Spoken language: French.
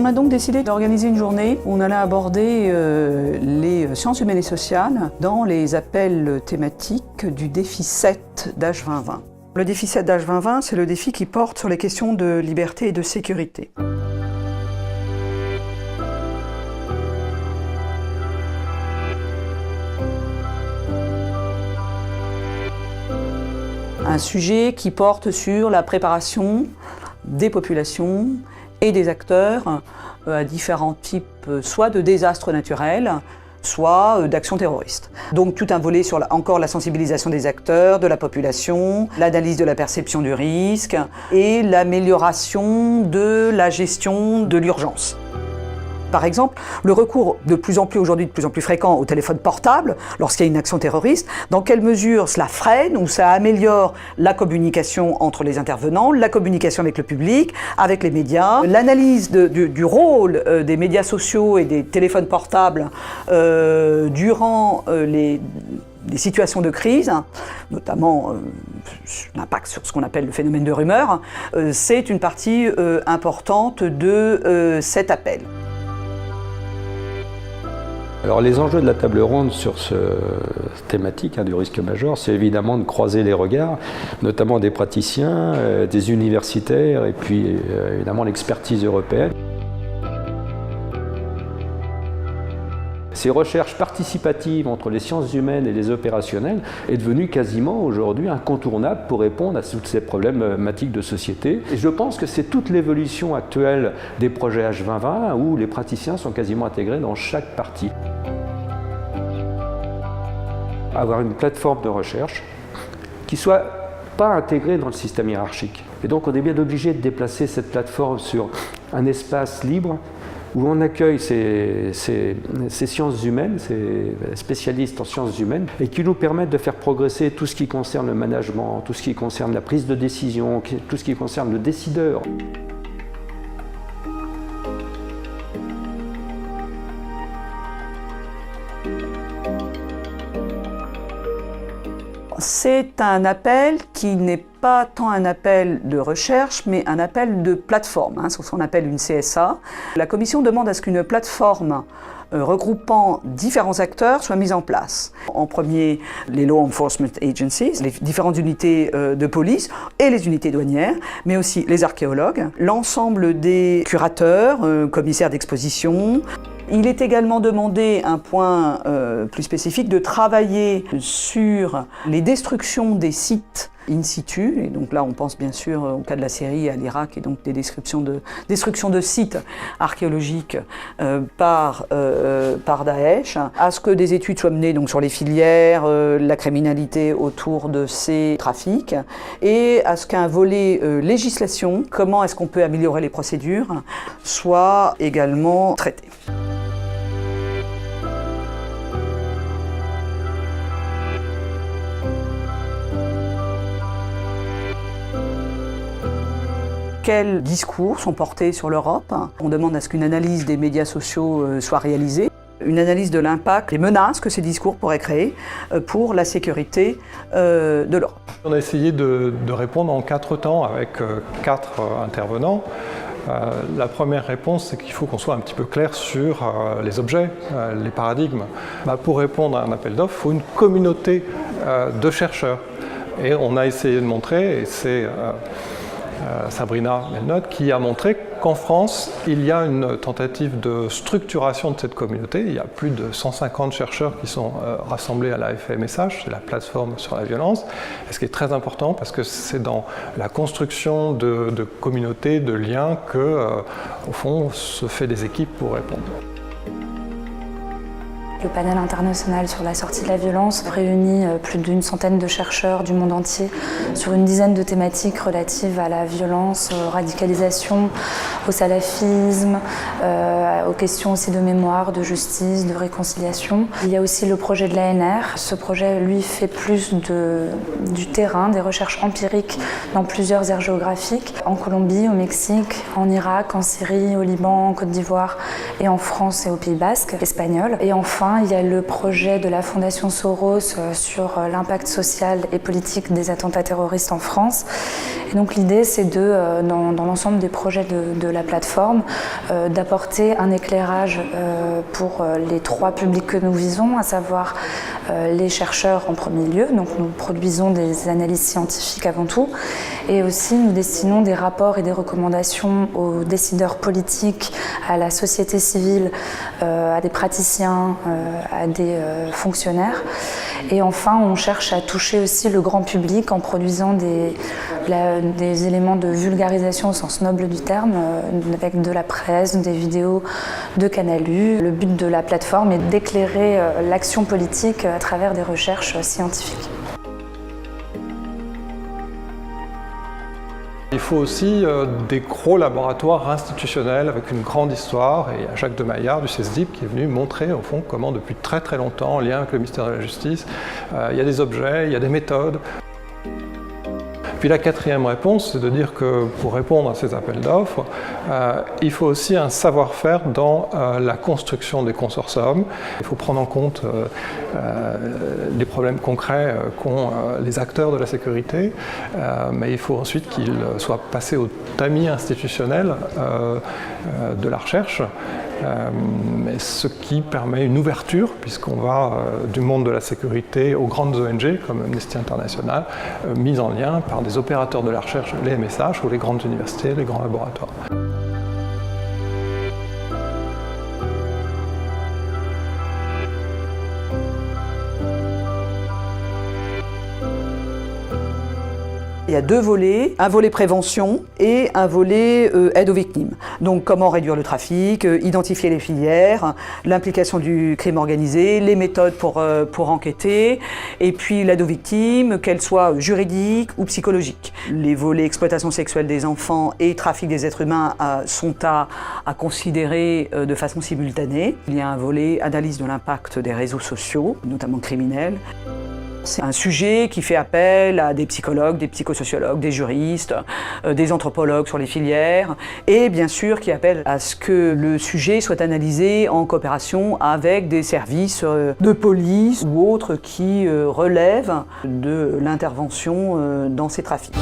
On a donc décidé d'organiser une journée où on allait aborder les sciences humaines et sociales dans les appels thématiques du défi 7 d'H2020. Le défi 7 d'H2020, c'est le défi qui porte sur les questions de liberté et de sécurité. Un sujet qui porte sur la préparation des populations et des acteurs à différents types, soit de désastres naturels, soit d'actions terroristes. Donc tout un volet sur encore la sensibilisation des acteurs, de la population, l'analyse de la perception du risque et l'amélioration de la gestion de l'urgence. Par exemple, le recours de plus en plus aujourd'hui, de plus en plus fréquent au téléphone portable lorsqu'il y a une action terroriste, dans quelle mesure cela freine ou ça améliore la communication entre les intervenants, la communication avec le public, avec les médias, l'analyse du rôle des médias sociaux et des téléphones portables durant les situations de crise, notamment l'impact sur ce qu'on appelle le phénomène de rumeur, c'est une partie importante de cet appel. Alors les enjeux de la table ronde sur cette thématique du risque majeur, c'est évidemment de croiser les regards, notamment des praticiens, des universitaires et puis évidemment l'expertise européenne. Ces recherches participatives entre les sciences humaines et les opérationnels est devenue quasiment aujourd'hui incontournable pour répondre à toutes ces problématiques de société. Et je pense que c'est toute l'évolution actuelle des projets H2020 où les praticiens sont quasiment intégrés dans chaque partie. Avoir une plateforme de recherche qui soit pas intégrée dans le système hiérarchique. Et donc on est bien obligé de déplacer cette plateforme sur un espace libre où on accueille ces sciences humaines, ces spécialistes en sciences humaines, et qui nous permettent de faire progresser tout ce qui concerne le management, tout ce qui concerne la prise de décision, tout ce qui concerne le décideur. C'est un appel qui n'est pas tant un appel de recherche, mais un appel de plateforme, c'est ce qu'on appelle une CSA. La Commission demande à ce qu'une plateforme regroupant différents acteurs soit mise en place. En premier, les Law Enforcement Agencies, les différentes unités de police et les unités douanières, mais aussi les archéologues, l'ensemble des curateurs, commissaires d'exposition. Il est également demandé, un point plus spécifique, de travailler sur les destructions des sites in situ, et donc là on pense bien sûr au cas de la Syrie, à l'Irak, et donc des destructions de sites archéologiques par Daesh, à ce que des études soient menées donc sur les filières, la criminalité autour de ces trafics, et à ce qu'un volet législation, comment est-ce qu'on peut améliorer les procédures, soit également traité. Quels discours sont portés sur l'Europe? On demande à ce qu'une analyse des médias sociaux soit réalisée, une analyse de l'impact, des menaces que ces discours pourraient créer pour la sécurité de l'Europe. On a essayé de répondre en 4 temps avec 4 intervenants. La première réponse, c'est qu'il faut qu'on soit un petit peu clair sur les objets, les paradigmes. Pour répondre à un appel d'offres, il faut une communauté de chercheurs. Et on a essayé de montrer, et c'est Sabrina Melnotte qui a montré qu'en France, il y a une tentative de structuration de cette communauté. Il y a plus de 150 chercheurs qui sont rassemblés à la FMSH, c'est la plateforme sur la violence. Et ce qui est très important, parce que c'est dans la construction de communautés, de liens, que, au fond, se fait des équipes pour répondre. Le panel international sur la sortie de la violence réunit plus d'une centaine de chercheurs du monde entier sur une dizaine de thématiques relatives à la violence, radicalisation, au salafisme, aux questions aussi de mémoire, de justice, de réconciliation. Il y a aussi le projet de l'ANR. Ce projet, lui, fait plus du terrain, des recherches empiriques dans plusieurs aires géographiques, en Colombie, au Mexique, en Irak, en Syrie, au Liban, en Côte d'Ivoire et en France et au Pays Basque, espagnol. Et enfin, enfin, il y a le projet de la Fondation Soros sur l'impact social et politique des attentats terroristes en France. Et donc l'idée, c'est dans l'ensemble des projets de la plateforme, d'apporter un éclairage pour les 3 publics que nous visons, à savoir les chercheurs en premier lieu. Donc nous produisons des analyses scientifiques avant tout, et aussi nous destinons des rapports et des recommandations aux décideurs politiques, à la société civile, à des praticiens, à des fonctionnaires. Et enfin, on cherche à toucher aussi le grand public en produisant des éléments de vulgarisation au sens noble du terme, avec de la presse, des vidéos de Canal U. Le but de la plateforme est d'éclairer l'action politique à travers des recherches scientifiques. Il faut aussi des gros laboratoires institutionnels avec une grande histoire, et Jacques de Maillard du CESDIP qui est venu montrer au fond comment depuis très très longtemps, en lien avec le ministère de la Justice, il y a des objets, il y a des méthodes. Puis la 4e réponse, c'est de dire que pour répondre à ces appels d'offres, il faut aussi un savoir-faire dans la construction des consortiums. Il faut prendre en compte les problèmes concrets qu'ont les acteurs de la sécurité, mais il faut ensuite qu'ils soient passés au tamis institutionnel de la recherche, ce qui permet une ouverture, puisqu'on va du monde de la sécurité aux grandes ONG comme Amnesty International, mises en lien par des opérateurs de la recherche, les MSH ou les grandes universités, les grands laboratoires. Il y a 2 volets, un volet prévention et un volet aide aux victimes. Donc comment réduire le trafic, identifier les filières, l'implication du crime organisé, les méthodes pour enquêter, et puis l'aide aux victimes, qu'elle soit juridique ou psychologique. Les volets exploitation sexuelle des enfants et trafic des êtres humains sont à considérer de façon simultanée. Il y a un volet analyse de l'impact des réseaux sociaux, notamment criminels. C'est un sujet qui fait appel à des psychologues, des psychosociologues, des juristes, des anthropologues sur les filières, et bien sûr qui appelle à ce que le sujet soit analysé en coopération avec des services de police ou autres qui relèvent de l'intervention dans ces trafics.